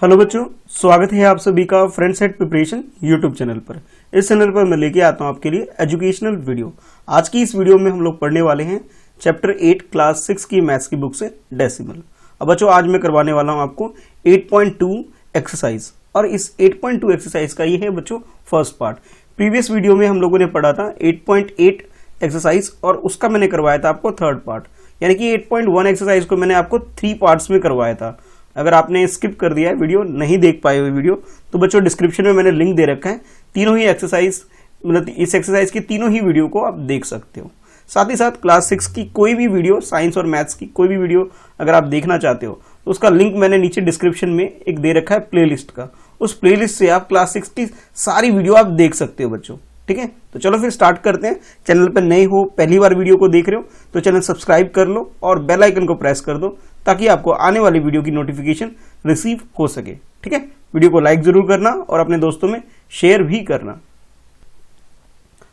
Hello बच्चों, स्वागत है आप सभी का friend set preparation YouTube channel पर। इस चैनल पर मैं लेके आता हूं आपके लिए एजुकेशनल वीडियो। आज की इस वीडियो में हम लोग पढ़ने वाले हैं चैप्टर 8 क्लास 6 की मैथ्स की बुक से डेसिमल। अब बच्चों आज मैं करवाने वाला हूं आपको 8.2 एक्सरसाइज, और इस 8.2 एक्सरसाइज का ये है बच्चों फर्स्ट पार्ट। प्रीवियस वीडियो में हम लोगों ने पढ़ा था 8.8 एक्सरसाइज और उसका मैंने करवाया था आपको थर्ड पार्ट, यानी कि 8.1 एक्सरसाइज को मैंने आपको 3 पार्ट्स में करवाया था। अगर आपने स्किप कर दिया है वीडियो, नहीं देख पाए हुए वीडियो, तो बच्चों डिस्क्रिप्शन में मैंने लिंक दे रखा है। तीनों ही एक्सरसाइज, मतलब इस एक्सरसाइज की तीनों ही वीडियो को आप देख सकते हो। साथ ही साथ क्लास 6 की कोई भी वीडियो, साइंस और मैथ्स की कोई भी वीडियो अगर आप देखना चाहते हो तो उसका लिंक मैंने नीचे डिस्क्रिप्शन में एक दे रखा है प्लेलिस्ट का। उस प्लेलिस्ट से आप क्लास 6 की सारी वीडियो आप देख सकते हो बच्चों। ठीक है, तो चलो फिर स्टार्ट करते हैं। चैनल पर नए हो, पहली बार वीडियो को देख रहे हो तो चैनल सब्सक्राइब कर लो और बेल आइकन को प्रेस कर दो ताकि आपको आने वाली वीडियो की नोटिफिकेशन रिसीव हो सके। ठीक है, वीडियो को लाइक जरूर करना और अपने दोस्तों में शेयर भी करना।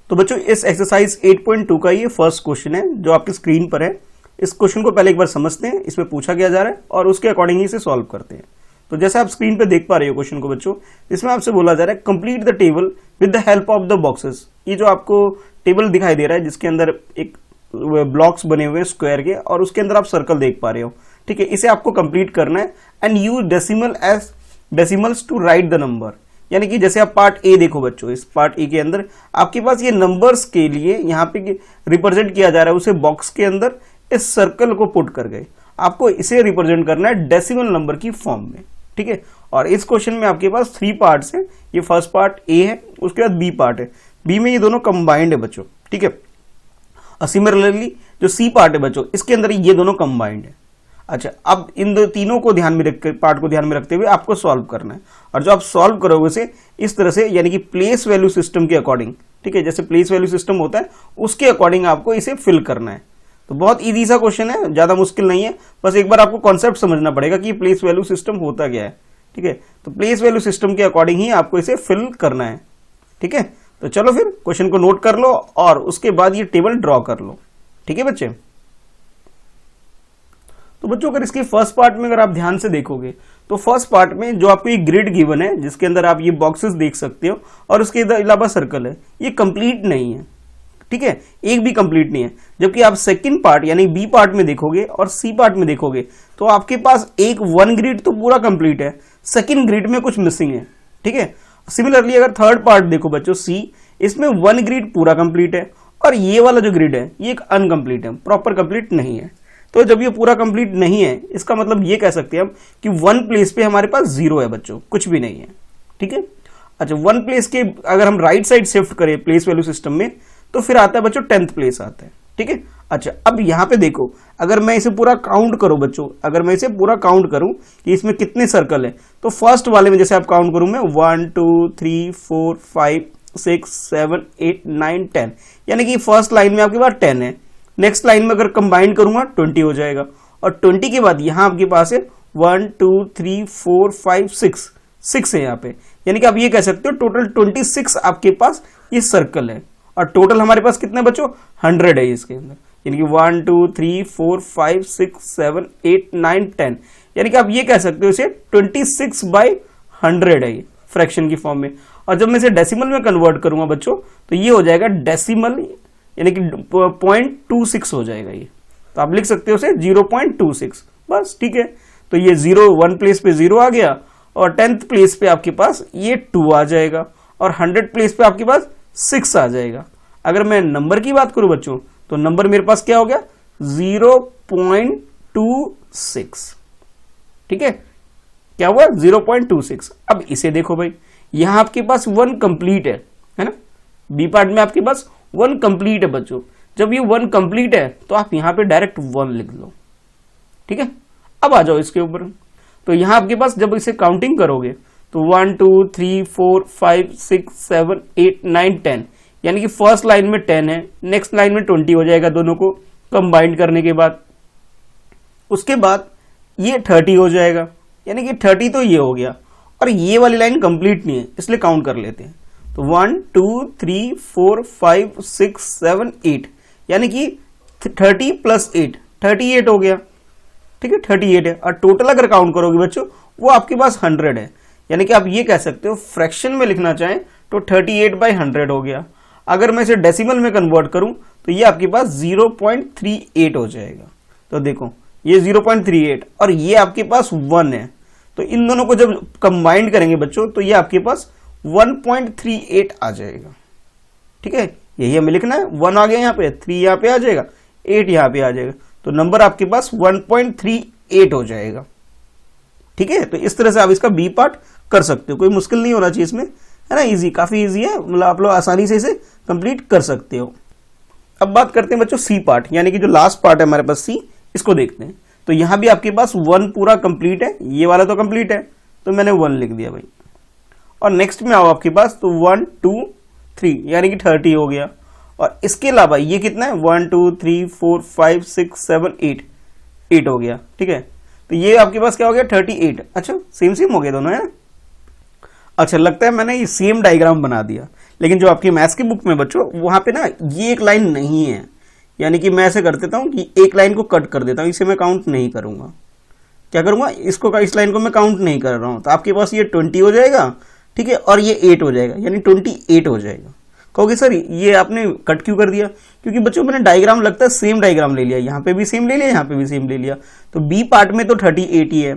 तो बच्चों इस एक्सरसाइज 8.2 का ये फर्स्ट क्वेश्चन है जो आपकी स्क्रीन पर है। इस क्वेश्चन को पहले एक बार समझते हैं, इसमें पूछा क्या जा रहा है और उसके अकॉर्डिंग ही इसे सॉल्व करते हैं। तो जैसे आप स्क्रीन पे देख पा रहे हो क्वेश्चन को बच्चों, इसमें आपसे बोला जा रहा है complete the table with the help of the boxes. ये जो आपको टेबल दिखाई दे रहा है जिसके अंदर एक ब्लॉक्स बने हुए हैं स्क्वायर के और उसके अंदर आप सर्कल देख पा रहे हो। ठीक है, इसे आपको कंप्लीट करना है and use decimal as decimals to write the number. यानी कि जैसे आप पार्ट ए देखो बच्चों, इस पार्ट ए के अंदर आपके पास ये नंबर्स के लिए यहाँ पे रिप्रेजेंट किया जा रहा है, उसे बॉक्स के अंदर इस सर्कल को पुट कर गए। आपको इसे रिप्रेजेंट करना है डेसिमल नंबर की फॉर्म में। ठीक है, और इस क्वेश्चन में आपके पास 3 पार्ट्स हैं। ये फर्स्ट पार्ट ए है, उसके बाद बी पार्ट है। बी में ये दोनों कंबाइंड है बच्चों। ठीक है, और सिमिलरली जो सी पार्ट है बच्चों, इसके अंदर ये दोनों कंबाइंड है। अच्छा, अब इन दो तीनों को ध्यान में रख पार्ट को ध्यान में रखते हुए आपको सॉल्व करना है, और जो आप सॉल्व करोगे उसे इस तरह से, यानी कि प्लेस वैल्यू सिस्टम के अकॉर्डिंग। ठीक है, जैसे प्लेस वैल्यू सिस्टम होता है उसके अकॉर्डिंग आपको इसे फिल करना है। तो बहुत इजी सा क्वेश्चन है, ज्यादा मुश्किल नहीं है, बस एक बार आपको कॉन्सेप्ट समझना पड़ेगा कि प्लेस वैल्यू सिस्टम होता क्या है। ठीक है, तो प्लेस वैल्यू सिस्टम के अकॉर्डिंग ही आपको इसे फिल करना है। ठीक है, तो चलो फिर क्वेश्चन को नोट कर लो और उसके बाद ये टेबल ड्रॉ कर लो। ठीक है बच्चे, तो बच्चों अगर इसके फर्स्ट पार्ट में अगर आप ध्यान से देखोगे तो फर्स्ट पार्ट में जो आपको एक ग्रिड गिवन है जिसके अंदर आप ये बॉक्सेस देख सकते हो और उसके अलावा सर्कल है, ये कंप्लीट नहीं है। ठीक है, एक भी कंप्लीट नहीं है। जबकि आप सेकंड पार्ट यानी बी पार्ट में देखोगे और सी पार्ट में देखोगे तो आपके पास एक 1 ग्रिड तो पूरा कंप्लीट है, सेकंड ग्रिड में कुछ मिसिंग है। ठीक है, सिमिलरली अगर थर्ड पार्ट देखो बच्चों सी, इसमें 1 ग्रिड पूरा कंप्लीट है और ये वाला जो ग्रिड है ये एक अनकंप्लीट है, प्रॉपर कंप्लीट नहीं है। तो जब ये पूरा कंप्लीट नहीं है इसका मतलब ये कह सकते हैं हम कि 1 प्लेस पे हमारे पास 0 है बच्चों, कुछ भी नहीं है। ठीक है, अच्छा 1 प्लेस के अगर हम राइट साइड शिफ्ट करें प्लेस वैल्यू सिस्टम में तो फिर आता है बच्चों 10th प्लेस आता है। ठीक है, अच्छा अब यहां पे देखो, अगर मैं इसे पूरा काउंट करूं बच्चों, अगर मैं इसे पूरा काउंट करूं कि इसमें कितने सर्कल है, तो फर्स्ट वाले में जैसे आप काउंट करूं मैं 1 2 3 4 5 6 7 8 9 10, यानी कि फर्स्ट लाइन में आपके पास 10 है। नेक्स्ट लाइन में अगर कंबाइन करूंगा 20 हो जाएगा, और 20 के बाद यहां आपके पास है 1 2 3 4 5 6 है यहाँ पे, यानी कि आप ये कह सकते हो टोटल 26 आपके पास ये सर्कल है। और टोटल हमारे पास कितने बच्चों 100 है इसके अंदर, यानी कि 1 2 3 4 5 6 7 8 9 10, यानी कि आप ये कह सकते हो इसे 26/100 है ये फ्रैक्शन की फॉर्म में। और जब मैं इसे डेसिमल में कन्वर्ट करूंगा बच्चों तो ये हो जाएगा डेसिमल, यानी कि 0.26 हो जाएगा ये। तो आप लिख सकते हो उसे 0.26 बस। ठीक है, तो ये 1 प्लेस पे 0 आ गया और 10th प्लेस पे आपके पास ये 2 आ जाएगा और 100 प्लेस पे आपके पास 6 आ जाएगा। अगर मैं नंबर की बात करूं बच्चों तो नंबर मेरे पास क्या हो गया 0.26। ठीक है, क्या हुआ 0.26। अब इसे देखो भाई, यहां आपके पास 1 कंप्लीट है ना, बी पार्ट में आपके पास 1 कंप्लीट है बच्चों। जब ये 1 कंप्लीट है तो आप यहां पे डायरेक्ट 1 लिख लो। ठीक है, अब आ जाओ इसके ऊपर, तो यहां आपके पास जब इसे काउंटिंग करोगे तो 1 2 3 4 5 6 7 8 9 10, यानी कि फर्स्ट लाइन में 10 है, नेक्स्ट लाइन में 20 हो जाएगा दोनों को कंबाइन करने के बाद। उसके बाद ये 30 हो जाएगा, यानी कि 30 तो ये हो गया, और ये वाली लाइन कंप्लीट नहीं है इसलिए काउंट कर लेते हैं। तो 1 2 3 4 5 6 7 8, यानी कि 30 + 8 38 हो गया। ठीक है, 38 है, और टोटल अगर काउंट करोगे बच्चों वो आपके पास 100 है। यानी कि आप ये कह सकते हो फ्रैक्शन में लिखना चाहें तो 38/100 हो गया। अगर मैं इसे डेसिमल में कन्वर्ट करूं तो ये आपके पास 0.38 हो जाएगा। तो देखो ये 0.38 और ये आपके पास 1 है, तो इन दोनों को जब कंबाइंड करेंगे बच्चों तो ये आपके पास 1.38 आ जाएगा। ठीक है, यही हमें लिखना है। 1 आ गया यहाँ पे, 3 यहाँ पे आ जाएगा, 8 यहाँ पे आ जाएगा, तो नंबर आपके पास 1.38 हो जाएगा। ठीक है, तो इस तरह से आप इसका बी पार्ट कर सकते हो, कोई मुश्किल नहीं होना चाहिए इसमें, है ना। इजी, काफी इजी है, मतलब आप लोग आसानी से इसे कंप्लीट कर सकते हो। अब बात करते हैं बच्चों सी पार्ट, यानी कि जो लास्ट पार्ट है हमारे पास सी, इसको देखते हैं। तो यहां भी आपके पास 1 पूरा कंप्लीट है, ये वाला तो कंप्लीट है, तो मैंने 1 लिख दिया भाई। और नेक्स्ट में आओ आपके पास तो 1 2 3 यानी कि 30 हो गया। और इसके अलावा ये कितना है, 1 2 3 4 5 6 7 8 हो गया। ठीक है, तो ये आपके पास क्या हो गया, 38। अच्छा, सेम सेम हो गया दोनों, है। अच्छा, लगता है मैंने ये सेम डायग्राम बना दिया, लेकिन जो आपकी मैथ्स की बुक में बच्चों वहां पे ना ये एक लाइन नहीं है। यानी कि मैं ऐसे कर देता हूं कि एक लाइन को कट कर देता हूं, इसे मैं काउंट नहीं करूंगा। क्या करूंगा, इसको, इस लाइन को मैं काउंट नहीं कर रहा हूं, तो आपके पास ये 20 हो जाएगा। ठीक है, और ये 8 हो जाएगा, यानी 28 हो जाएगा। कहोगे सर ये आपने कट क्यों कर दिया, क्योंकि बच्चों मैंने डायग्राम लगता है सेम डायग्राम ले लिया, यहाँ पे भी सेम ले लिया, यहाँ पे भी सेम ले लिया। तो बी पार्ट में तो 38 ही है,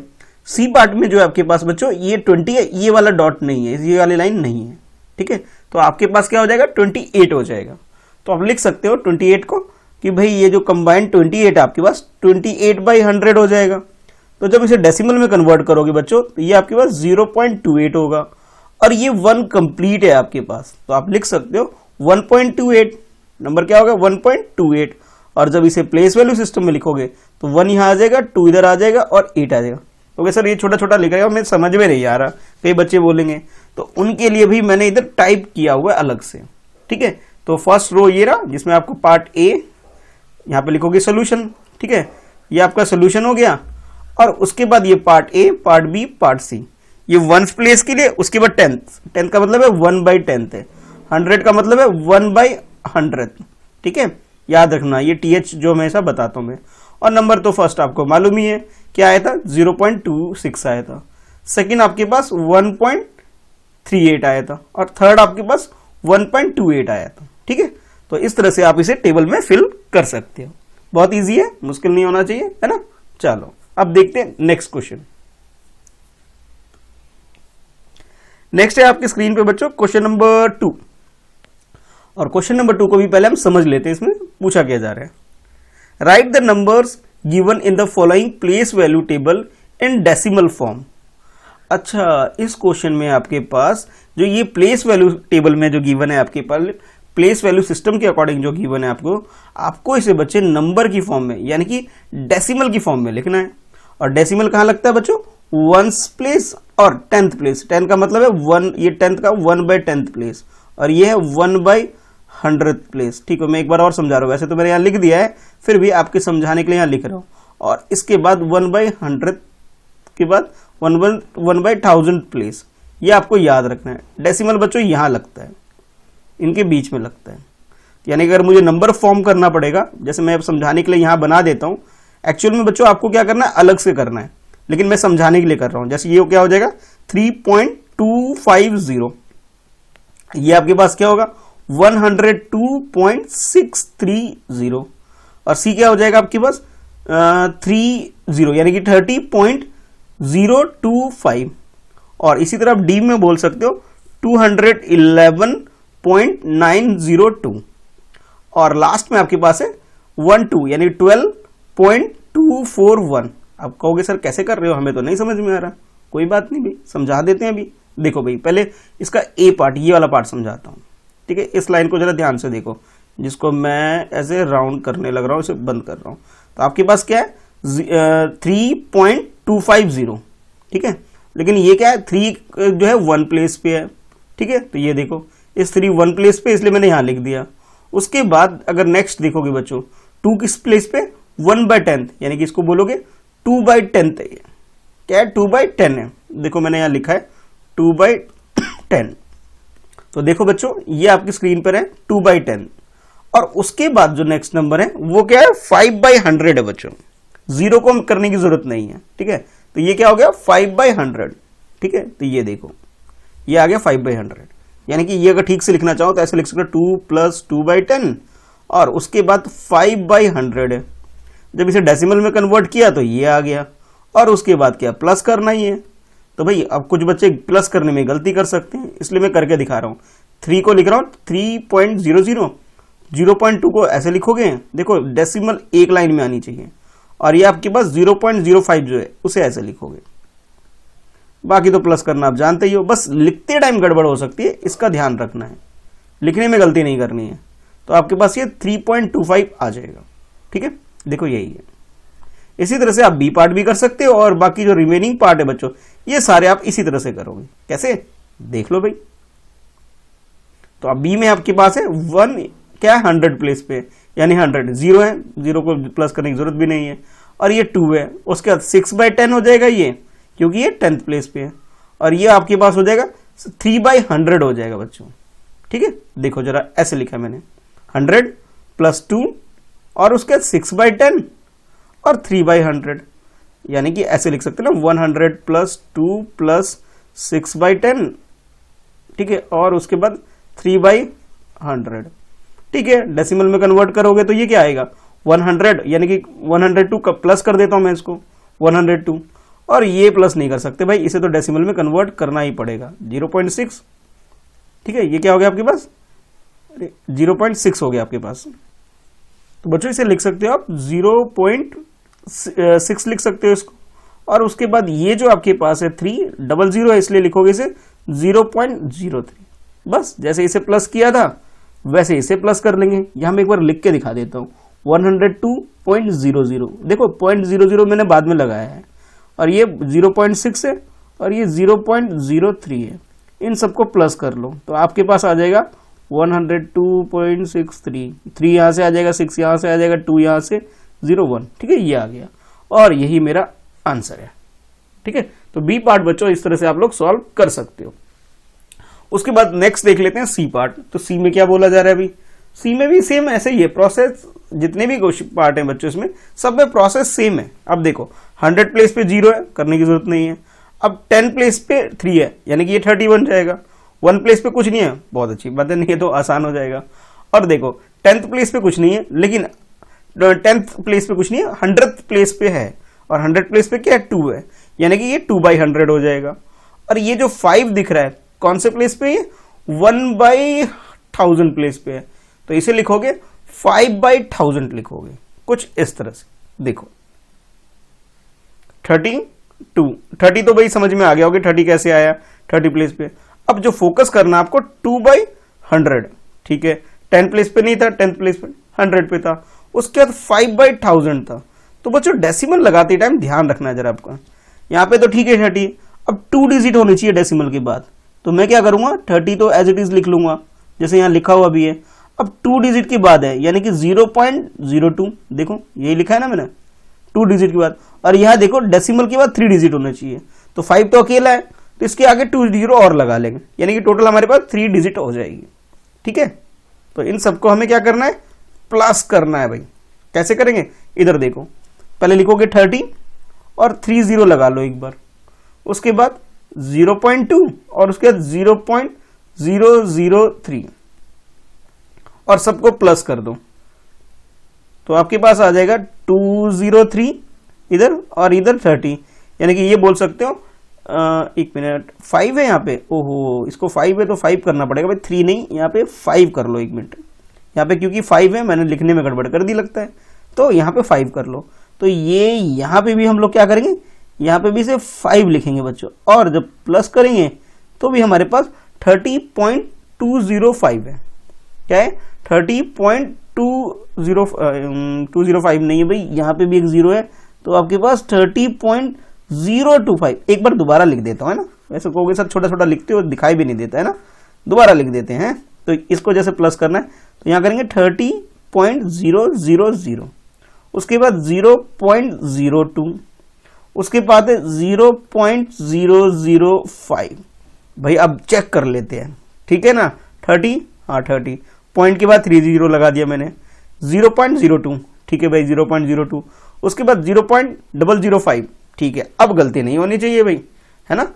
सी पार्ट में जो है आपके पास बच्चों ये 20 है, ये वाला डॉट नहीं है, ये वाली लाइन नहीं है। ठीक है, तो आपके पास क्या हो जाएगा, 28 हो जाएगा। तो आप लिख सकते हो 28 को कि भाई ये जो कंबाइंड 28 है आपके पास 28/100 हो जाएगा। तो जब इसे डेसिमल में कन्वर्ट करोगे बच्चों तो ये आपके पास 0.28 होगा, और ये 1 कंप्लीट है आपके पास, तो आप लिख सकते हो 1.28। नंबर क्या होगा, 1.28। और जब इसे प्लेस वैल्यू सिस्टम में लिखोगे तो 1 यहां आ जाएगा, 2 इधर आ जाएगा और 8 आ जाएगा। ओके सर ये छोटा छोटा लिख रहा है, मैं समझ में नहीं आ रहा, कई बच्चे बोलेंगे, तो उनके लिए भी मैंने इधर टाइप किया हुआ है अलग से। ठीक है, तो फर्स्ट रो ये रहा, जिसमें आपको पार्ट ए, यहाँ पे लिखोगे सोल्यूशन। ठीक है, ये आपका सोल्यूशन हो गया। और उसके बाद ये part A, part B, part C, ये 1 प्लेस के लिए, उसके बाद 10th का मतलब है 1/10 है, 100 का मतलब है 1/100। ठीक है, याद रखना, ये TH जो हमेशा बताता हूं मैं। और नंबर तो फर्स्ट आपको मालूम ही है क्या आया था, 0.26 आया था। सेकंड आपके पास 1.38 आया था, और थर्ड आपके पास 1.28 आया था। ठीक है, तो इस तरह से आप इसे टेबल में फिल कर सकते हो, बहुत इजी है, मुश्किल नहीं होना चाहिए, है ना। चलो अब देखते हैं नेक्स्ट क्वेश्चन। नेक्स्ट है आपकी स्क्रीन पे बच्चों क्वेश्चन नंबर 2, और क्वेश्चन नंबर 2 को भी पहले हम समझ लेते हैं, इसमें पूछा क्या जा रहा है। Right the numbers given in the following place value table in decimal form. अच्छा, इस क्वेश्चन में आपके पास जो ये प्लेस वैल्यू टेबल में जो गिवन है, आपके पास प्लेस वैल्यू सिस्टम के अकॉर्डिंग जो गिवन है आपको इसे बच्चे नंबर की फॉर्म में, यानी कि डेसिमल की फॉर्म में लिखना है। और डेसिमल कहां लगता है बच्चों, 1th प्लेस और 10th प्लेस। 10 का मतलब है 1, ये 10th का 1/10th प्लेस, और ये है 1/100th प्लेस। ठीक है, मैं एक बार और समझा रहा हूं, वैसे तो मैंने यहाँ लिख दिया है, फिर भी आपके समझाने के लिए यहाँ लिख रहा हूं। और इसके बाद 1/100 के बाद 1/1000 प्लेस, ये आपको याद रखना है। डेसिमल बच्चों यहां लगता है, इनके बीच में लगता है, यानी अगर मुझे नंबर फॉर्म करना पड़ेगा, जैसे मैं अब समझाने के लिए यहां बना देता हूं, एक्चुअल में बच्चों आपको क्या करना है, अलग से करना है, लेकिन मैं समझाने के लिए कर रहा हूं। जैसे ये क्या हो जाएगा 3.250, ये आपके पास क्या होगा 102.630, और सी क्या हो जाएगा आपके पास 30, यानी कि 30.025। और इसी तरह आप डी में बोल सकते हो 211.902, और लास्ट में आपके पास है 12, यानी 12.241। आप कहोगे सर कैसे कर रहे हो, हमें तो नहीं समझ में आ रहा। कोई बात नहीं भाई, समझा देते हैं अभी। देखो भाई, पहले इसका ए पार्ट, ये वाला पार्ट समझाता हूं। ठीक है, इस लाइन को जरा ध्यान से देखो, जिसको मैं ऐसे राउंड करने लग रहा हूं, इसे बंद कर रहा हूं। तो आपके पास क्या है 3.250। ठीक है, लेकिन ये क्या है 3 जो है 1 प्लेस पे है। ठीक है, तो ये देखो इस 3 1 प्लेस पे, इसलिए मैंने यहां लिख दिया। उसके बाद अगर नेक्स्ट देखोगे बच्चों 2 किस प्लेस पे, 1/10, यानी कि इसको बोलोगे 2/10 है। क्या है 2/10 है, देखो मैंने यहां लिखा है 2/10। तो देखो बच्चों ये आपकी स्क्रीन पर है 2/10, और उसके बाद जो नेक्स्ट नंबर है वो क्या है 5/100 है बच्चों। जीरो को करने की जरूरत नहीं है। ठीक है, तो ये क्या हो गया 5/100, ठीक है। तो ये देखो ये आ गया 5/100, यानी कि ये अगर ठीक से लिखना चाहो तो ऐसे लिख सकते हो 2 + 2/10 और उसके बाद 5/100 है। जब इसे डेसिमल में कन्वर्ट किया तो ये आ गया और उसके बाद क्या प्लस करना ही है। तो भाई अब कुछ बच्चे प्लस करने में गलती कर सकते हैं, इसलिए मैं करके दिखा रहा हूँ। 3 को लिख रहा हूँ 3.00, 0.2 को ऐसे लिखोगे, देखो डेसिमल एक लाइन में आनी चाहिए, और ये आपके पास 0.05 जो है उसे ऐसे लिखोगे। बाकी तो प्लस करना आप जानते ही हो, बस लिखते टाइम गड़बड़ हो सकती है, इसका ध्यान रखना है, लिखने में गलती नहीं करनी है। तो आपके पास ये 3.25 आ जाएगा, ठीक है। देखो यही है। इसी तरह से आप बी पार्ट भी कर सकते हो और बाकी जो रिमेनिंग पार्ट है बच्चों ये सारे आप इसी तरह से करोगे। कैसे देख लो भाई। तो अब बी में आपके पास है 1 क्या 100 प्लेस पे, यानी 100 0 है, 0 को प्लस करने की जरूरत भी नहीं है, और ये 2 है। उसके बाद 6/10 हो जाएगा ये, क्योंकि ये 10th प्लेस पे है, और ये आपके पास हो जाएगा 3/100 हो जाएगा बच्चों, ठीक है। देखो जरा ऐसे लिखा मैंने 100 + 2 और उसके बाद 6/10 और 3/100, यानी कि ऐसे लिख सकते हैं ना 100 + 2 + 6/10, ठीक है, और उसके बाद 3/100, ठीक है। डेसिमल में कन्वर्ट करोगे तो ये क्या आएगा 100, यानी कि 102 का प्लस कर देता हूं मैं इसको 102, और ये प्लस नहीं कर सकते भाई, इसे तो डेसिमल में कन्वर्ट करना ही पड़ेगा 0.6, ठीक है। ये क्या हो गया आपके पास 0.6 हो गया आपके पास। तो बच्चों इसे लिख सकते हो आप 0.6 लिख सकते हो इसको, और उसके बाद ये जो आपके पास है 300 है, इसलिए लिखोगे इसे 0.03। बस जैसे इसे प्लस किया था वैसे इसे प्लस कर लेंगे। यहां मैं एक बार लिख के दिखा देता हूं 102.00, देखो 0.00 मैंने बाद में लगाया है, और ये 0.6 है और ये 0.03 है। इन सबको प्लस कर लो तो आपके पास आ जाएगा 102.63, 3 यहां से आ जाएगा, 6 यहां से आ जाएगा, 2 यहां से, 01, ठीक है। ये आ गया और यही मेरा आंसर है, ठीक है। तो बी पार्ट बच्चों इस तरह से आप लोग सॉल्व कर सकते हो। उसके बाद नेक्स्ट देख लेते हैं सी पार्ट। तो सी में क्या बोला जा रहा है अभी, सी में भी सेम ऐसे ही है प्रोसेस, जितने भी पार्ट है बच्चों इसमें सब में प्रोसेस सेम है। अब देखो 100 प्लेस पे 0 है, करने की जरूरत नहीं है। अब 10 प्लेस पे 3 है, यानी कि ये 30 बन जाएगा। 1 प्लेस पे कुछ नहीं है, बहुत अच्छी बात है, नहीं है तो आसान हो जाएगा। और देखो 10th प्लेस पे कुछ नहीं है, लेकिन 10th प्लेस पे कुछ नहीं है, 100th प्लेस पे है, और 100 प्लेस पे क्या है 2 है, यानी कि ये 2/100 हो जाएगा। और ये जो 5 दिख रहा है कौन से प्लेस पे, ये 1/1000 प्लेस पे है, तो इसे लिखोगे 5/1000 लिखोगे कुछ इस तरह से। देखो 30 तो भाई समझ में आ गया होगा 30 कैसे आया 30 प्लेस पे। अब जो फोकस करना आपको 2/100, ठीक है। 10 प्लेस पे नहीं था, 10th प्लेस पे 100 पे था, उसके बाद 5/1000 था। तो बच्चों डेसिमल लगाते टाइम ध्यान रखना है जरा आपका, यहाँ पे तो ठीक है 30, अब 2 डिजिट होनी चाहिए डेसिमल के बाद, तो मैं क्या करूंगा 30 तो एज इट इज लिख लूंगा जैसे यहाँ लिखा हुआ भी है। अब 2 डिजिट के बाद है, यानी कि 0.02, देखो यही लिखा है ना मैंने 2 डिजिट के बाद, और यहाँ देखो डेसिमल के बाद 3 डिजिट होना चाहिए, तो 5 तो अकेला है, तो इसके आगे 2 डिजिट और लगा लेंगे, यानी कि टोटल हमारे पास 3 डिजिट हो जाएगी, ठीक है। तो इन सबको हमें क्या करना है प्लस करना है भाई। कैसे करेंगे, इधर देखो, पहले लिखोगे 30 और 30 लगा लो एक बार, उसके बाद 0.2 और उसके बाद 0.003 और सबको प्लस कर दो, तो आपके पास आ जाएगा 203 इधर और इधर 30, यानी कि ये बोल सकते हो एक मिनट 5 है यहाँ पे, ओहो इसको 5 है तो 5 करना पड़ेगा भाई, 3 नहीं, यहाँ पे 5 कर लो एक मिनट, यहाँ पे क्योंकि 5 है मैंने लिखने में गड़बड़ कर दी लगता है, तो यहाँ पे 5 कर लो। तो ये यहाँ पे भी हम लोग क्या करेंगे, यहाँ पे भी सिर्फ 5 लिखेंगे बच्चों, और जब प्लस करेंगे तो भी हमारे पास 30.205 है। क्या है 30.205 नहीं है भाई, यहाँ पे भी एक 0 है, तो आपके पास 30.025। एक बार दोबारा लिख देता हूँ, है ना, वैसे कहोगे सर छोटा छोटा लिखते हो दिखाई भी नहीं देता है ना, दोबारा लिख देते हैं। तो इसको जैसे प्लस करना है तो यहाँ करेंगे 30.000, उसके बाद 0.02, उसके बाद 0.005। भाई अब चेक कर लेते हैं, ठीक है ना, 30, हाँ 30, पॉइंट के बाद 30 लगा दिया मैंने, 0.02, ठीक है भाई 0.02, उसके बाद 0.005, ठीक है, अब गलती नहीं होनी चाहिए भाई, है ना।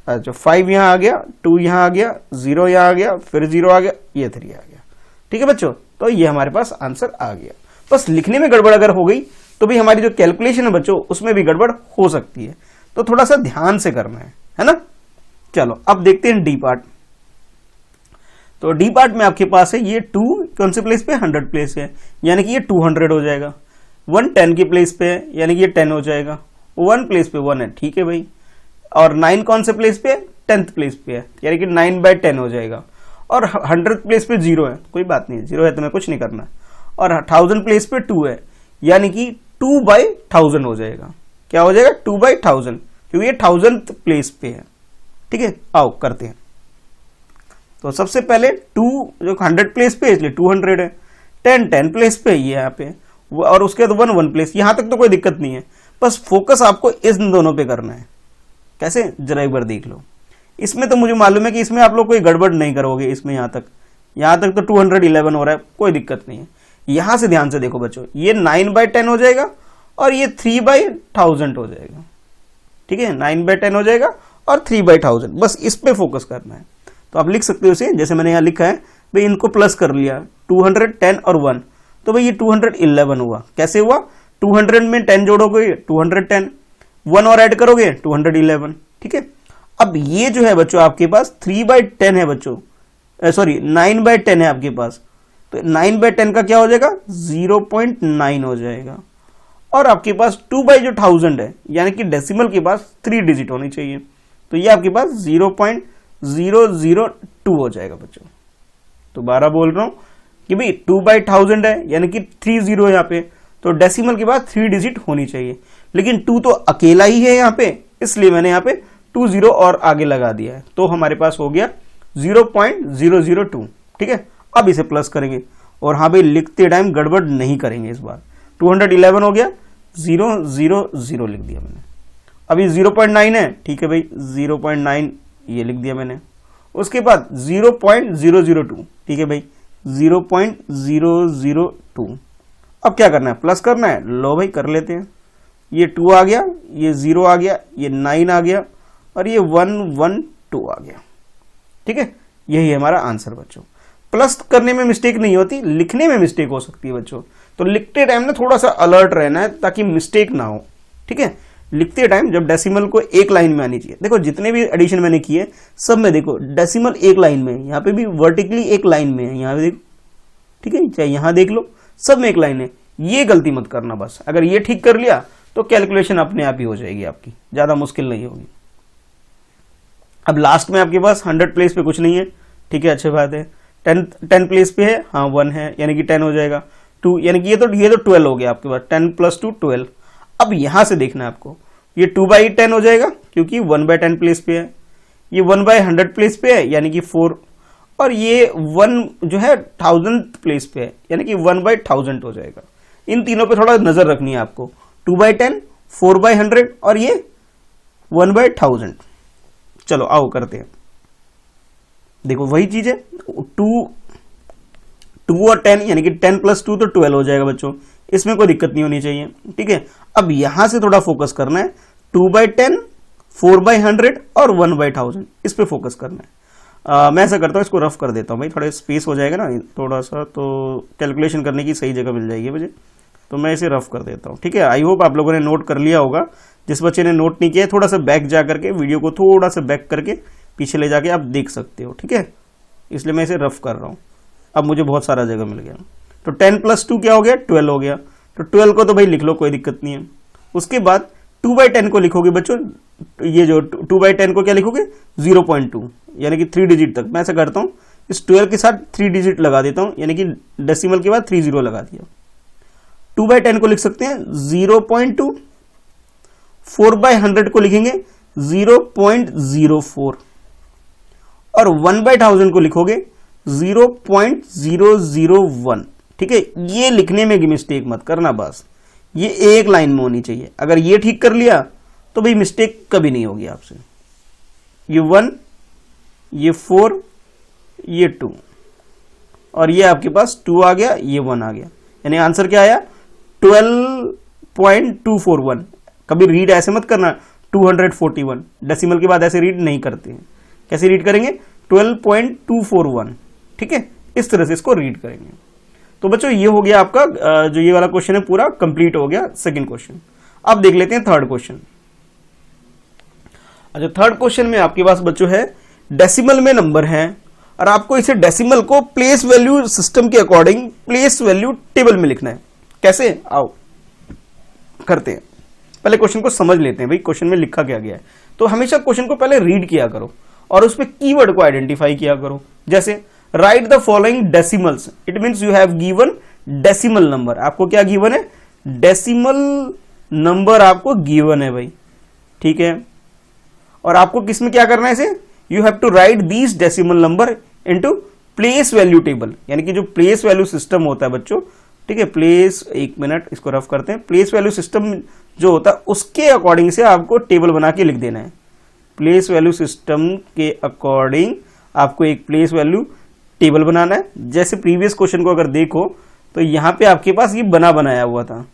अच्छा 5 यहाँ आ गया, 2 यहाँ आ गया, 0 यहाँ आ गया, फिर 0 आ गया, ये 3 आ गया। ठीक है बच्चों, तो ये हमारे पास आंसर आ गया। बस लिखने में गड़बड़ अगर हो गई तो भी हमारी जो कैलकुलेशन है बच्चों उसमें भी गड़बड़ हो सकती है, तो थोड़ा सा ध्यान से करना है ना। चलो अब देखते हैं डी पार्ट। तो डी पार्ट में आपके पास है ये 2 कौन से प्लेस पे, 100 प्लेस है, यानी कि ये 200 हो जाएगा। 1 10 की प्लेस पे है, यानी कि ये 10 हो जाएगा। 1 प्लेस पे 1 है, ठीक है भाई। और 9 कौन से प्लेस पे है, 10th प्लेस पे है, यानी कि 9/10 हो जाएगा। और 100 प्लेस पे 0 है, कोई बात नहीं, 0 है तो मैं कुछ नहीं करना। और 1000 प्लेस पे 2 है, यानी कि 2/1000 हो जाएगा। क्या हो जाएगा, 2/1000, क्योंकि ये 1000th प्लेस पे है। ठीक है, आओ करते हैं। तो सबसे पहले 2 जो 100 प्लेस पे है इसलिए 200 है, 10 प्लेस पे ये यहाँ पे, और उसके बाद 1 प्लेस, यहां तक तो कोई दिक्कत नहीं है। बस फोकस आपको इन दोनों पे करना है। कैसे, जरा एक बार देख लो। इसमें तो मुझे मालूम है कि इसमें आप लोग कोई गड़बड़ नहीं करोगे, इसमें यहां तक तो 211 हो रहा है, कोई दिक्कत नहीं है। यहां से ध्यान से देखो बच्चों, ये 9/10 हो जाएगा और ये 3/1000 हो जाएगा। ठीक है, 9/10 हो जाएगा और 3/1000, बस इस पे फोकस करना है। तो आप लिख सकते हो इसे, जैसे मैंने यहां लिखा है भाई, इनको प्लस कर लिया, 210 और 1, तो भाई ये 211 हुआ। कैसे हुआ, 200 में 10 जोड़ोगे 210, 1 और ऐड करोगे 211। ठीक है, अब ये जो है बच्चों आपके पास 3/10 है बच्चों, सॉरी 9/10 है आपके पास, तो 9/10 का क्या हो जाएगा, 0.9 हो जाएगा। और आपके पास 2/1000 है, यानी कि डेसिमल के पास 3 डिजिट होनी चाहिए, तो ये आपके पास 0.002 हो जाएगा बच्चों। तो 12 बोल रहा हूं कि भाई 2/1000 है, यानी कि 3 0 है यहाँ पे, तो डेसिमल के बाद 3 डिजिट होनी चाहिए, लेकिन 2 तो अकेला ही है यहाँ पे, इसलिए मैंने यहाँ पे 2 0 और आगे लगा दिया है, तो हमारे पास हो गया 0.002। ठीक है, अब इसे प्लस करेंगे, और हाँ भाई लिखते टाइम गड़बड़ नहीं करेंगे इस बार। 211 हो गया, 000 लिख दिया मैंने। अभी 0.9 है, ठीक है भाई, 0.9 ये लिख दिया मैंने। उसके बाद 0.002, ठीक है भाई, 0.002। अब क्या करना है, प्लस करना है, लो भाई कर लेते हैं। ये 2 आ गया, ये 0 आ गया, ये 9 आ गया, और ये 112 आ गया। ठीक है, यही है हमारा आंसर बच्चों। प्लस करने में मिस्टेक नहीं होती, लिखने में मिस्टेक हो सकती है बच्चों, तो लिखते टाइम ना थोड़ा सा अलर्ट रहना है ताकि मिस्टेक ना हो। ठीक है, लिखते टाइम जब डेसिमल को एक लाइन में आनी चाहिए। देखो जितने भी एडिशन मैंने किए सब में देखो डेसिमल एक लाइन में है, यहाँ पे भी वर्टिकली एक लाइन में है, यहाँ पे देखो। ठीक है, चाहे यहाँ देख लो, सब में एक लाइन है, ये गलती मत करना बस। अगर ये ठीक कर लिया तो कैलकुलेशन अपने आप ही हो जाएगी आपकी, ज्यादा मुश्किल नहीं होगी। अब लास्ट में आपके पास 100 प्लेस पे कुछ नहीं है, ठीक है, अच्छी बात है। 10 प्लेस पे है, हाँ 1 है, यानी कि 10 हो जाएगा। 2 यानी कि ये तो 12 हो गया आपके पास, 10 + 2 12। अब यहां से देखना है आपको, ये 2/10 हो जाएगा क्योंकि 1/10 प्लेस पे है, ये 1/100 प्लेस पे है यानी कि 4, और ये 1 जो है 1000th प्लेस पे है यानी कि 1/1000 हो जाएगा। इन तीनों पे थोड़ा नजर रखनी है आपको, 2/10, 4/100 और ये 1/1000। चलो आओ करते हैं। देखो वही चीज है, 2 और 10 यानी कि 10 + 2 तो 12 हो जाएगा बच्चों, इसमें कोई दिक्कत नहीं होनी चाहिए। ठीक है, अब यहां से थोड़ा फोकस करना है, 2/10, 4/100 और 1/1000, इस पे फोकस करना है। मैं ऐसा करता हूं, इसको रफ कर देता हूं भाई, थोड़ा स्पेस हो जाएगा ना थोड़ा सा, तो कैलकुलेशन करने की सही जगह मिल जाएगी मुझे, तो मैं इसे रफ कर देता हूं। ठीक है, आई होप आप लोगों ने नोट कर लिया होगा। जिस बच्चे ने नोट नहीं किया थोड़ा सा बैक जा करके, वीडियो को थोड़ा सा बैक करके पीछे ले जाके आप देख सकते हो। ठीक है, इसलिए मैं इसे रफ कर रहा हूं, अब मुझे बहुत सारा जगह मिल गया। तो 10 + 2 क्या हो गया, 12 हो गया, तो 12 को तो भाई लिख लो, कोई दिक्कत नहीं है। उसके बाद 2/10 को लिखोगे बच्चों, ये जो 2/10 को क्या लिखोगे, 0.2 यानी कि 3 डिजिट तक। मैं ऐसा करता हूं, इस 12 के साथ 3 डिजिट लगा देता हूं, यानी कि डेसिमल के बाद 3 0 लगा दिया। 2/10 को लिख सकते हैं 0.2, 4/100 को लिखेंगे 0.04, और 1/1000 को लिखोगे 0.001। ठीक है, ये लिखने में मिस्टेक मत करना, बस ये एक लाइन में होनी चाहिए। अगर ये ठीक कर लिया तो भाई मिस्टेक कभी नहीं होगी आपसे। ये 1, ये 4, ये 2, और ये आपके पास 2 आ गया, ये 1 आ गया, यानी आंसर क्या आया, 12.241। कभी रीड ऐसे मत करना 241, डेसिमल के बाद ऐसे रीड नहीं करते हैं। कैसे रीड करेंगे? 12.241, ठीक है, इस तरह से इसको रीड करेंगे। तो बच्चों ये हो गया आपका जो ये वाला क्वेश्चन है पूरा कंप्लीट हो गया सेकंड क्वेश्चन। अब देख लेते हैं थर्ड क्वेश्चन। अच्छा, थर्ड क्वेश्चन में आपके पास बच्चों है डेसिमल में नंबर है और आपको इसे डेसिमल को प्लेस वैल्यू सिस्टम के अकॉर्डिंग प्लेस वैल्यू टेबल में लिखना है। कैसे? आओ करते हैं। पहले क्वेश्चन को समझ लेते हैं भाई, क्वेश्चन में लिखा क्या गया है। तो हमेशा क्वेश्चन को पहले रीड किया करो और उसमें कीवर्ड को आइडेंटिफाई किया करो। जैसे right the following decimals, it means you have given decimal number. आपको क्या गिवन है? डेसिमल नंबर आपको गिवन है भाई, ठीक है। और आपको किसमें क्या करना है इसे? You have to write these decimal number into place value table, यानी कि जो प्लेस वैल्यू सिस्टम होता है बच्चों, ठीक है, प्लेस, एक मिनट इसको रफ करते हैं। प्लेस वैल्यू सिस्टम जो होता है उसके अकॉर्डिंग से आपको टेबल बना के लिख देना है। प्लेस वैल्यू सिस्टम के अकॉर्डिंग आपको एक प्लेस वैल्यू टेबल बनाना है। जैसे प्रीवियस क्वेश्चन को अगर देखो तो यहां पे आपके पास ये बना बनाया हुआ था,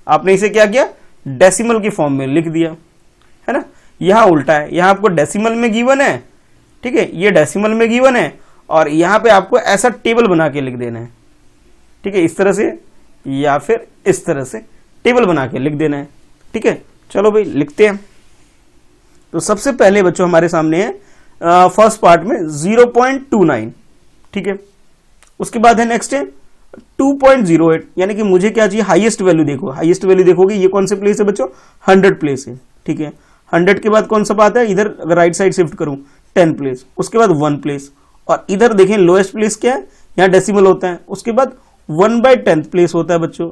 आपने इसे क्या किया? डेसिमल की फॉर्म में लिख दिया, है ना। यहां उल्टा है, यहां आपको डेसिमल में गिवन है, ठीक है, ये डेसिमल में गिवन है और यहां पे आपको ऐसा टेबल बना के लिख देना है, ठीक है, इस तरह से या फिर इस तरह से टेबल बना के लिख देना है, ठीक है। चलो भाई लिखते हैं। तो सबसे पहले बच्चों हमारे सामने है फर्स्ट पार्ट में 0.29, ठीक है। उसके बाद है नेक्स्ट है 2.08, यानी कि मुझे क्या चाहिए? हाईएस्ट वैल्यू देखो, हाईएस्ट वैल्यू देखोगे ये कौन से प्लेस है बच्चों? 100 प्लेस है, ठीक है। 100 के बाद कौन सा बात है? इधर अगर राइट साइड शिफ्ट करूं 10 प्लेस, उसके बाद 1 प्लेस, और इधर देखें लोएस्ट प्लेस क्या है? यहाँ डेसिमल होता है, उसके बाद 1/10 प्लेस होता है बच्चों,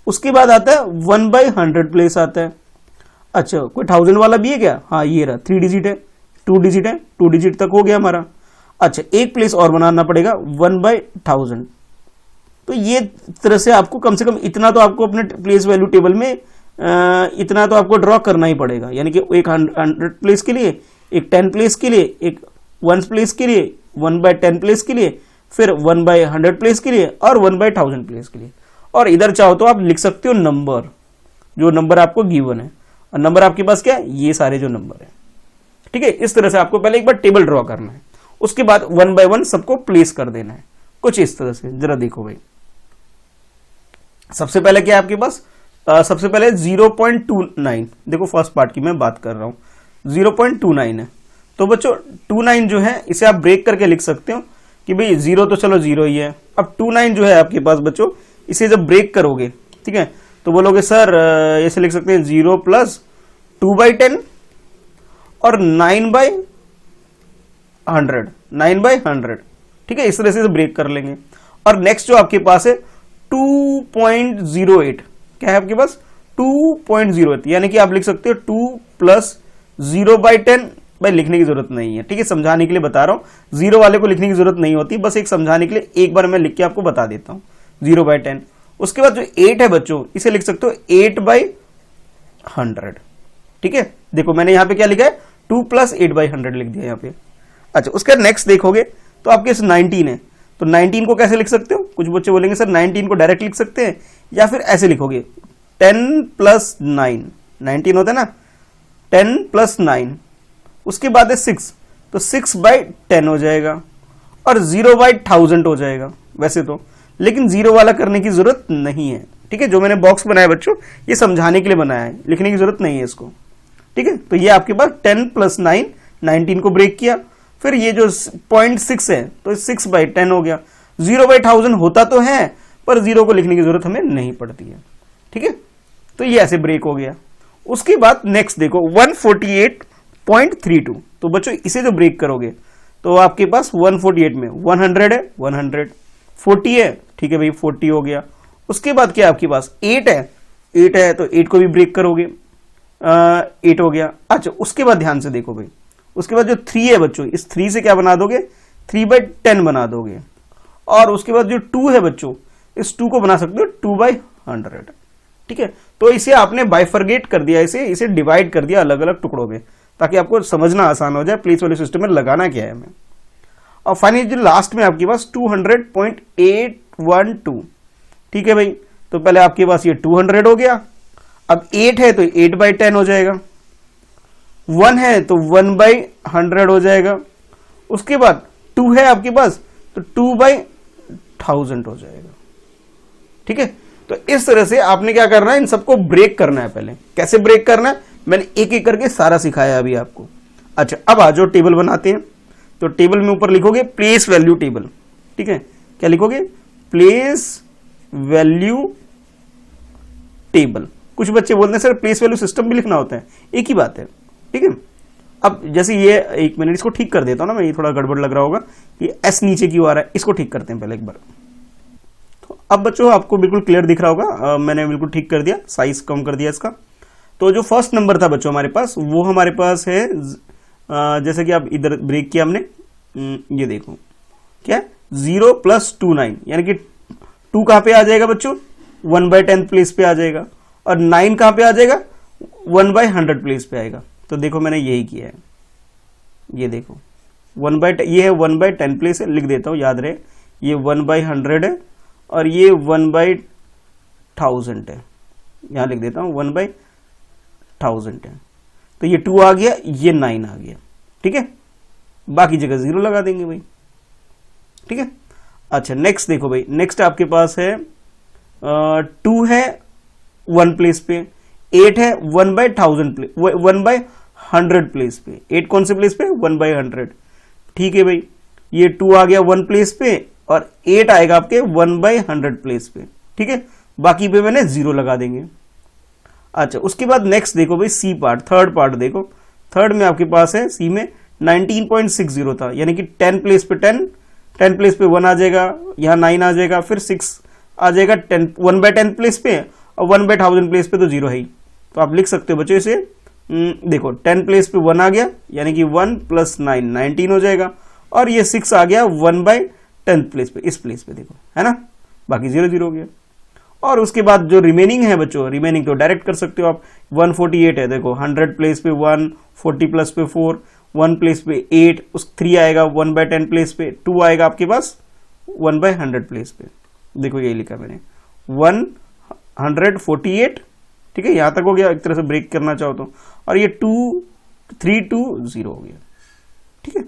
उसके बाद आता है 1/100 प्लेस आता है। अच्छा, कोई 1000 वाला भी है क्या? हाँ ये रहा, 3 डिजिट है, 2 डिजिट है, 2 डिजिट तक हो गया हमारा। अच्छा, एक प्लेस और बनाना पड़ेगा 1/1000। तो ये तरह से आपको कम से कम इतना तो आपको अपने प्लेस वैल्यू टेबल में इतना तो आपको ड्रॉ करना ही पड़ेगा, यानी कि एक 100 प्लेस के लिए, एक 10 प्लेस के लिए, एक 1 प्लेस के लिए, 1/10 प्लेस के लिए, फिर 1/100 प्लेस के लिए और 1/1000 प्लेस के लिए। और इधर चाहो तो आप लिख सकते हो नंबर, जो नंबर आपको गिवन है, और नंबर आपके पास क्या है? ये सारे जो नंबर है, ठीक है। इस तरह से आपको पहले एक बार टेबल ड्रॉ करना है, उसके बाद 1 बाय 1 सबको प्लेस कर देना है, कुछ इस तरह से। जरा देखो भाई, सबसे पहले क्या है आपके पास? सबसे पहले 0.29, देखो फर्स्ट पार्ट की मैं बात कर रहा हूं, 0.29 है। तो बच्चों 29 जो है इसे आप ब्रेक करके लिख सकते हो कि भाई 0 तो चलो 0 ही है। अब 29 जो है आपके पास बच्चों, इसे जब ब्रेक करोगे, ठीक है, तो बोलोगे सर ऐसे लिख सकते हैं 0 + 2/10 और 9/100, 9/100, ठीक है, इस तरह से ब्रेक कर लेंगे। और नेक्स्ट जो आपके पास है 2.08, क्या है आपके पास? 2.08, यानी कि आप लिख सकते हो 2 + 0/10। भाई लिखने की जरूरत नहीं है, ठीक है, समझाने के लिए बता रहा हूं, 0 वाले को लिखने की जरूरत नहीं होती, बस एक समझाने के लिए एक बार मैं लिख के आपको बता देता हूं 0/10। उसके बाद जो 8 है बच्चों, इसे लिख सकते हो 8/100, ठीक है। देखो मैंने यहां पे क्या लिखा है? 2 + 8/100 लिख दिया यहां पे। अच्छा, उसके बाद नेक्स्ट देखोगे तो आपके 19 है, तो 19 को कैसे लिख सकते हो? कुछ बच्चे बोलेंगे सर 19 को डायरेक्ट लिख सकते हैं, या फिर ऐसे लिखोगे 10 + 9, 19 होता है ना, 10 + 9, उसके बाद है 6, तो 6/10 हो जाएगा और 0/1000 हो जाएगा वैसे तो, लेकिन 0 वाला करने की जरूरत नहीं है, ठीक है। जो मैंने बॉक्स बनाया बच्चों, ये समझाने के लिए बनाया है, लिखने की जरूरत नहीं है इसको, ठीक है। तो ये आपके पास 10 + 9, 19 को ब्रेक किया, फिर ये जो 0.6 है तो 6/10 हो गया। 0/1000 होता तो है, पर 0 को लिखने की जरूरत हमें नहीं पड़ती है, ठीक है। तो ये ऐसे ब्रेक हो गया। उसके बाद नेक्स्ट देखो 148.32, तो बच्चों इसे जो ब्रेक करोगे तो आपके पास 148 में 100 है, 100, 40 है, ठीक है भाई 40 हो गया। उसके बाद क्या आपके पास 8 है, 8 है, तो 8 को भी ब्रेक करोगे, 8 हो गया। अच्छा, उसके बाद ध्यान से देखो भाई, उसके बाद जो 3 है बच्चों, इस 3 से क्या बना दोगे? 3/10 बना दोगे। और उसके बाद जो 2 है बच्चों, इस 2 को बना सकते हो 2/100, ठीक है। तो इसे आपने बाइफरगेट कर दिया, इसे डिवाइड कर दिया अलग अलग टुकड़ों में, ताकि आपको समझना आसान हो जाए प्लेस वैल्यू सिस्टम में लगाना क्या है हमें। और फाइनली जो लास्ट में आपके पास 200.812, ठीक है भाई। तो पहले आपके पास ये 200 हो गया, अब 8 है तो 8/10 हो जाएगा, 1 है तो 1/100 हो जाएगा, उसके बाद 2 है आपके पास तो 2/1000 हो जाएगा। ठीक है, तो इस तरह से आपने क्या करना है, इन सबको ब्रेक करना है। पहले कैसे ब्रेक करना है मैंने एक एक करके सारा सिखाया अभी आपको। अच्छा, अब आ जाओ टेबल बनाते हैं। तो टेबल में ऊपर लिखोगे प्लेस वैल्यू टेबल। ठीक है, क्या लिखोगे, प्लेस वैल्यू टेबल। कुछ बच्चे बोलते हैं सर प्लेस वैल्यू सिस्टम भी लिखना होता है, एक ही बात है। ठीक है, अब जैसे ये एक मिनट इसको ठीक कर देता हूं ना मैं, ये थोड़ा गड़बड़ लग रहा होगा कि एस नीचे क्यों आ रहा है, इसको ठीक करते हैं पहले एक बार। तो अब बच्चों आपको बिल्कुल क्लियर दिख रहा होगा, मैंने बिल्कुल ठीक कर दिया, साइज कम कर दिया इसका। तो जो फर्स्ट नंबर था बच्चों हमारे पास, वो हमारे पास है जैसे कि आप इधर ब्रेक किया हमने, ये देखो क्या 0 + 29, यानी कि 2 कहां पे आ जाएगा बच्चों, 1/10 प्लेस पे आ जाएगा, और 9 कहां पे आ जाएगा, 1/100 प्लेस पे आएगा। तो देखो मैंने यही किया है, ये देखो ये है 1/10 प्लेस है, लिख देता हूं याद रहे, ये 1/100 है और ये 1/1000 है, यहां लिख देता हूं 1/1000 है। तो ये 2 आ गया, ये 9 आ गया। ठीक है, बाकी जगह 0 लगा देंगे भाई। ठीक है, अच्छा नेक्स्ट देखो भाई, नेक्स्ट आपके पास है 2 है 1 प्लेस पे, 8 है 1/100 प्लेस पे। 8 कौन से प्लेस पे, 1/100। ठीक है भाई, ये 2 आ गया 1 प्लेस पे और 8 आएगा आपके 1/100 प्लेस पे। ठीक है, बाकी पे मैंने 0 लगा देंगे। अच्छा, उसके बाद नेक्स्ट देखो भाई सी पार्ट, थर्ड पार्ट देखो, थर्ड में आपके पास है सी में 19.60 था, यानी कि 10 प्लेस पे 10 प्लेस पे 1 आ जाएगा, यहां 9 आ जाएगा, फिर 6 आ जाएगा 1/10 प्लेस पे, और 1/1000 प्लेस पे तो 0 है ही। तो आप लिख सकते हो बच्चों इसे, देखो 10 प्लेस पे 1 आ गया, यानी कि 1 + 9 19 हो जाएगा, और ये 6 आ गया 1/10 प्लेस पे, इस प्लेस पे देखो, है ना, बाकी 0 0 हो गया। और उसके बाद जो रिमेनिंग है बच्चों, रिमेनिंग तो डायरेक्ट कर सकते हो आप, 148 है देखो, 100 प्लेस पे 1, 40 प्लस पे 4, 1 प्लेस पे 8, उस 3 आएगा 1/10 प्लेस पे, 2 आएगा आपके पास 1/100 प्लेस पे। देखो यही लिखा मैंने 148। ठीक है, यहां तक हो गया, एक तरह से ब्रेक करना चाहो तो, और ये 2 3 2 0 हो गया। ठीक है,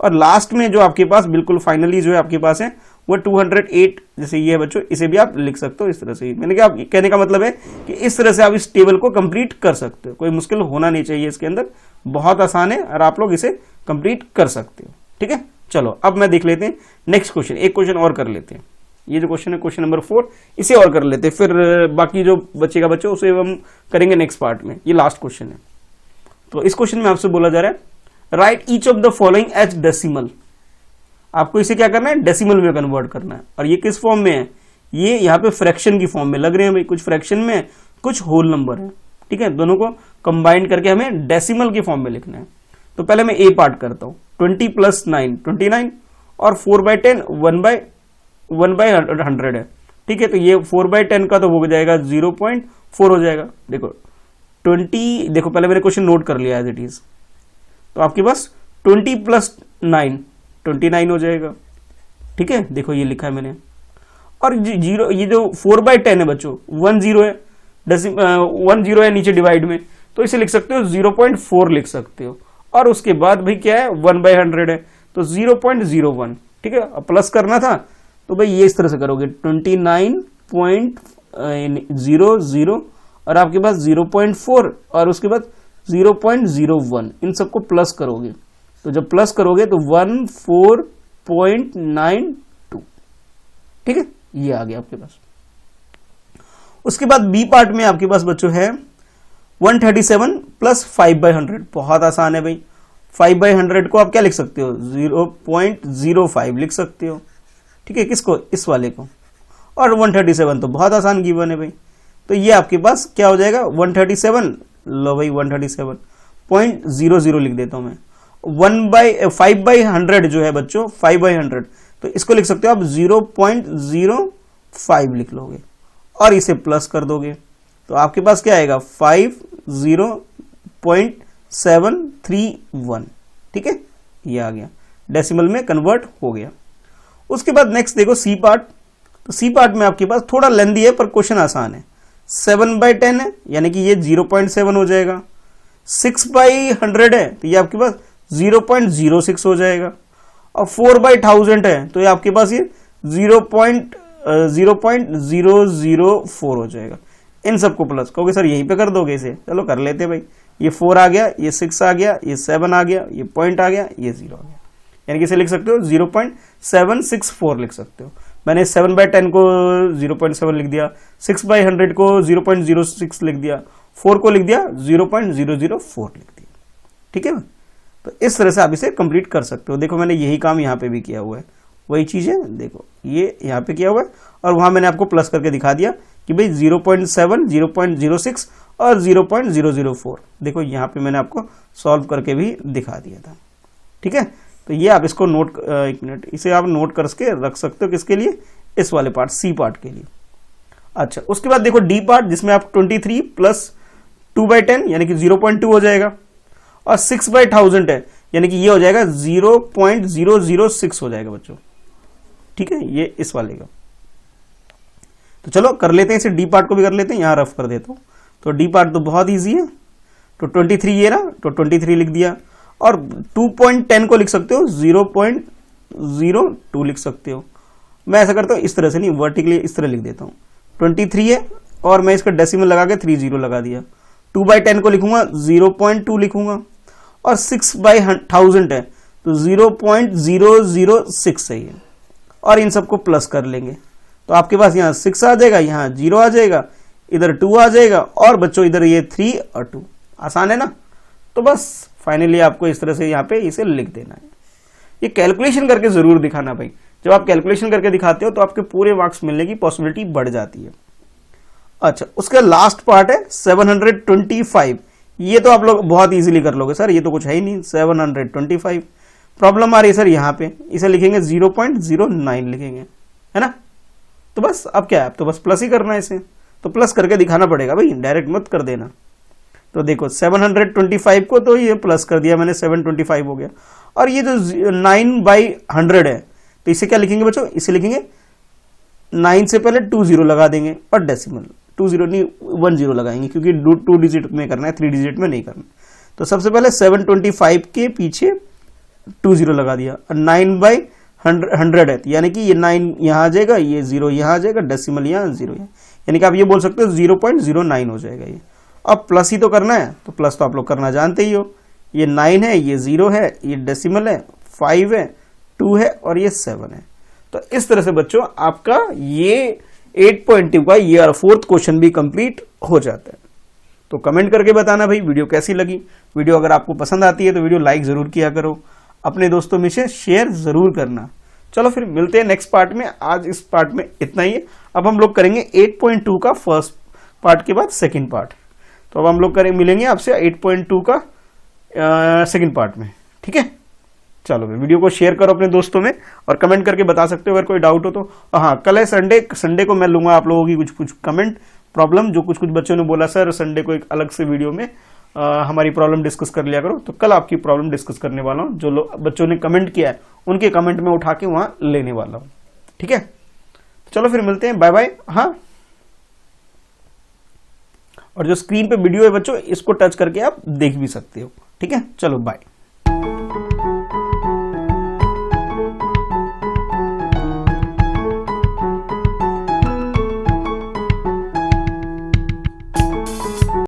और लास्ट में जो आपके पास बिल्कुल फाइनली जो है आपके पास है वो 208, जैसे ये है बच्चों, इसे भी आप लिख सकते हो इस तरह से। मैंने क्या कहने का मतलब है कि इस तरह से आप इस टेबल को कंप्लीट कर सकते हो, कोई मुश्किल होना नहीं चाहिए इसके अंदर, बहुत आसान है और आप लोग इसे कंप्लीट कर सकते हो। ठीक है, चलो अब मैं देख लेते हैं नेक्स्ट क्वेश्चन, एक क्वेश्चन और कर लेते हैं। ये जो क्वेश्चन है क्वेश्चन नंबर 4, इसे और कर लेते हैं, फिर बाकी जो बचेगा बच्चों उसे हम करेंगे नेक्स्ट पार्ट में। ये लास्ट क्वेश्चन है। तो इस क्वेश्चन में आपसे बोला जा रहा है write each of the following as decimal. आपको इसे क्या करना है, डेसिमल में कन्वर्ट करना है। और ये किस फॉर्म में है, ये यहाँ पे फ्रैक्शन की फॉर्म में लग रहे हैं भाई, कुछ फ्रैक्शन में कुछ होल नंबर है। ठीक है, दोनों को कंबाइन करके हमें डेसिमल की फॉर्म में लिखना है। तो पहले मैं ए पार्ट करता हूं, 20 + 9 29, और 4/10 1/100 है। ठीक है, तो ये 4/10 का तो हो जाएगा 0.4 हो जाएगा। देखो 20, देखो पहले मैंने क्वेश्चन नोट कर लिया एज इट इज। तो आपके पास 20 + 9 29 हो जाएगा। ठीक है, देखो ये लिखा है मैंने, और 0, ये जो 4/10 है बच्चों, 1 0 है, 1 0 है नीचे डिवाइड में, तो इसे लिख सकते हो 0.4 लिख सकते हो। और उसके बाद भाई क्या है, 1/100 है, तो 0.01। ठीक है, अब प्लस करना था तो भाई ये इस तरह से करोगे 29.00, और आपके पास 0.4, और उसके बाद 0.01, इन सबको प्लस करोगे, तो जब प्लस करोगे तो 14.92। ठीक है, ये आ गया आपके पास। उसके बाद बी पार्ट में आपके पास बच्चों है 137 + 5/100। बहुत आसान है भाई, 5/100 को आप क्या लिख सकते हो, 0.05 लिख सकते हो। ठीक है, किसको, इस वाले को, और 137 तो बहुत आसान गिवन है भाई। तो ये आपके पास क्या हो जाएगा, 137, लो भाई 137.00 लिख देता हूं मैं। 5/100 जो है बच्चों, 5/100, तो इसको लिख सकते हो आप 0.05 लिख लोगे, और इसे प्लस कर दोगे, तो आपके पास क्या आएगा 50.731। ठीक है, ये आ गया, डेसिमल में कन्वर्ट हो गया। उसके बाद नेक्स्ट देखो सी पार्ट। तो सी पार्ट में आपके पास थोड़ा लेंदी है पर क्वेश्चन आसान है। 7/10 है यानी कि ये 0.7 हो जाएगा। 6/100 है तो ये आपके पास 0.06 हो जाएगा। और 4/1000 है तो ये आपके पास ये 0.004 हो जाएगा। इन सबको प्लस कहोगे सर यहीं पे कर दोगे इसे, चलो कर लेते भाई। ये 4 आ गया, ये 6 आ गया, ये 7 आ गया, ये पॉइंट आ गया, ये 0 आ गया, यानी कि इसे लिख सकते हो 0.764 लिख सकते हो। मैंने 7/10 को 0.7 लिख दिया, 6/100 को 0.06 लिख दिया, 4 को लिख दिया 0.004 लिख दिया। ठीक है ना, तो इस तरह से आप इसे कंप्लीट कर सकते हो। देखो मैंने यही काम यहाँ पे भी किया हुआ है, वही चीज है, देखो ये यहाँ पे किया हुआ है और वहां मैंने आपको प्लस करके दिखा दिया कि भाई 0.7, 0.06 और 0.004। देखो यहाँ पे मैंने आपको सॉल्व करके भी दिखा दिया था। ठीक है, तो ये आप इसको नोट, एक मिनट, इसे आप नोट करके रख सकते हो किसके लिए, इस वाले पार्ट सी पार्ट के लिए। अच्छा, उसके बाद देखो डी पार्ट जिसमें आप 23 प्लस 2/10 यानी कि 0.2 हो जाएगा और 6/1000 है यानी कि ये हो जाएगा 0.006 हो जाएगा बच्चों। ठीक है, ये इस वाले का। तो चलो कर लेते हैं इसे, डी पार्ट को भी कर लेते हैं, यहां रफ कर देता हूं। तो डी पार्ट तो बहुत इजी है, तो 23 ये रहा, तो 23 लिख दिया और 2.10 को लिख सकते हो 0.02 लिख सकते हो। मैं ऐसा करता हूं इस तरह से नहीं, वर्टिकली इस तरह लिख देता हूं। 23 है और मैं इसका डेसिमल लगा के 30 लगा दिया। 2/10 को लिखूंगा 0.2 लिखूंगा और 6/1000 है तो 0.006 है ये, और इन सबको प्लस कर लेंगे तो आपके पास यहाँ 6 आ जाएगा, यहाँ 0 आ जाएगा, इधर 2 आ जाएगा और बच्चों इधर ये 3 और 2। आसान है ना। तो बस फाइनली आपको इस तरह से यहाँ पे इसे लिख देना है। ये कैलकुलेशन करके जरूर दिखाना भाई, जब आप कैलकुलेशन करके दिखाते हो तो आपके पूरे मार्क्स मिलने की पॉसिबिलिटी बढ़ जाती है। अच्छा, उसका लास्ट पार्ट है 725। ये तो आप लोग बहुत इजीली कर लोगे सर, ये तो कुछ है ही नहीं। 725 प्रॉब्लम आ रही है सर यहाँ पे, इसे लिखेंगे 0.09 लिखेंगे, है ना। तो बस अब क्या है, अब तो बस प्लस ही करना है इसे, तो प्लस करके दिखाना पड़ेगा भाई, डायरेक्ट मत कर देना। तो देखो 725 को तो ये प्लस कर दिया मैंने, 725 हो गया। और ये जो 9/100 है तो इसे क्या लिखेंगे बच्चों, इसे लिखेंगे 9 से पहले 20 लगा देंगे और डेसिमल 20 नहीं 10 लगाएंगे, क्योंकि 2 डिजिट में करना है, 3 डिजिट में नहीं करना। तो सबसे पहले 725 के पीछे 20 लगा दिया और 9/100 है यानी कि ये 9 यहाँ आ जाएगा, ये 0 यहाँ आ जाएगा, डेसिमल यहाँ 0 यहाँ, यानी कि आप ये बोल सकते हो 0.09 हो जाएगा ये। अब प्लस ही तो करना है, तो प्लस तो आप लोग करना जानते ही हो। ये 9 है, ये 0 है, ये डेसिमल है, 5 है, 2 है और ये 7 है। तो इस तरह से बच्चों आपका ये 8.2 का ये 4th क्वेश्चन भी कंप्लीट हो जाता है। तो कमेंट करके बताना भाई वीडियो कैसी लगी। वीडियो अगर आपको पसंद आती है तो वीडियो लाइक जरूर किया करो, अपने दोस्तों में से शेयर जरूर करना। चलो फिर मिलते हैं नेक्स्ट पार्ट में। आज इस पार्ट में इतना ही है। अब हम लोग करेंगे 8.2 का फर्स्ट पार्ट के बाद सेकंड पार्ट। तो अब हम लोग मिलेंगे आपसे 8.2 का सेकंड पार्ट में। ठीक है, चलो भाई वीडियो को शेयर करो अपने दोस्तों में और कमेंट करके बता सकते हो अगर कोई डाउट हो तो। हाँ, कल है संडे को मैं लूंगा आप लोगों की कुछ कमेंट प्रॉब्लम, जो कुछ बच्चों ने बोला सर संडे को एक अलग से वीडियो में हमारी प्रॉब्लम डिस्कस कर लिया करो, तो कल आपकी प्रॉब्लम डिस्कस करने वाला हूँ। जो बच्चों ने कमेंट किया है उनके कमेंट में उठा के वहां लेने वाला हूँ। ठीक है, चलो फिर मिलते हैं, बाय बाय। हाँ, और जो स्क्रीन पे वीडियो है बच्चों, इसको टच करके आप देख भी सकते हो। ठीक है, चलो बाय।